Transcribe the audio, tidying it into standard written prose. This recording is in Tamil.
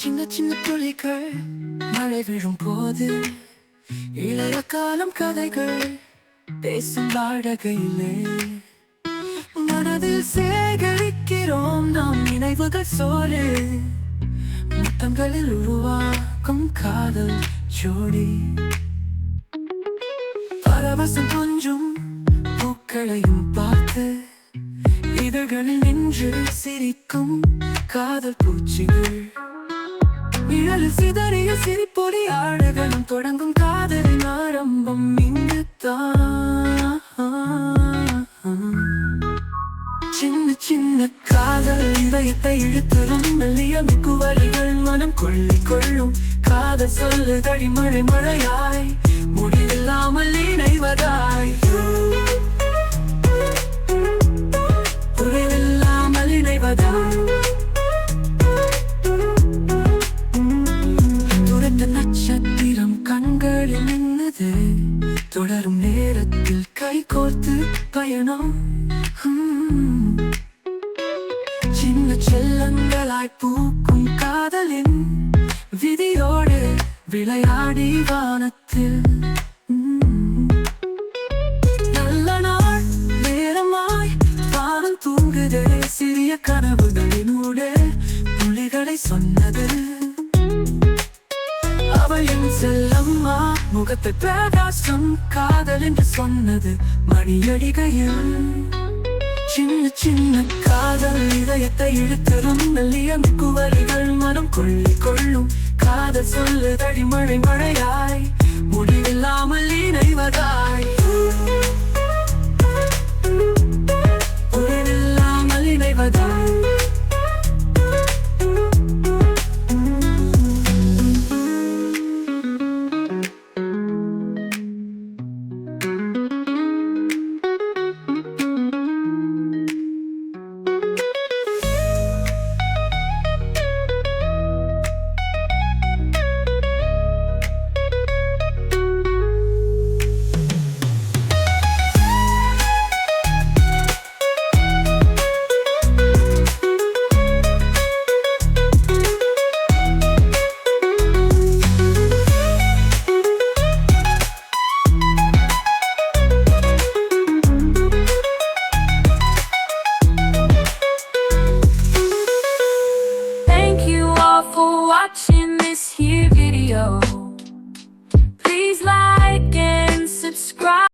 சின்ன சின்ன துளிகள் மழை விழும் போது இளைய காலம் கதைகள் பேசும் வாடகையிலே மனதில் சேகரிக்கிறோம் நாம் நினைவுகள் சோறு முத்தங்களில் உருவாக்கும் காதல் ஜோடி பரவசம் கொஞ்சம் பூக்களையும் பார்த்து இதழ்களில் நின்று சிரிக்கும் காதல் பூச்சிகள் நிழலில் சிதறிய சிரிப்பொலி ஆழகளும் தொடங்கும் காதலின் ஆரம்பம் இங்குத்தான். சின்ன சின்ன காதல் இதயத்தை இழுத்தரும் மெல்லிய மிகுவலிகள் மனம் கொள்ளும் காதல் சொல்லுதடி மழை மழையாய் முடிவில்லாமல் இணைவதாய் புரிவில்லாமல் இணைவதாய் துரத்த நட்சத்திரம் கண்களில் நின்னது தொடரும் நேரத்தில் கை கோர்த்து பயணம் சின்ன செல்லங்களாய் பூக்கும் காதலின் விதியோடு விளையாடி வானத்தில் நல்ல நாள் நேரமாய் வானம் தூங்குதே சிறிய கனவுகளினூடே புள்ளிகளை சொன்னது அவளின் செல்லம்மா முகத்தை பிரகாசம் காதல் என்று சொன்னது மணியடிகையில் சின்ன சின்ன காதல் இதயத்தை இழுத்தரும் மெல்லிய மிகுவலிகள் மனம் கொள்ளும் காதல் சொல்லுதடி மழை மழையாய் முடிவில்லாமல் இணைவதாய்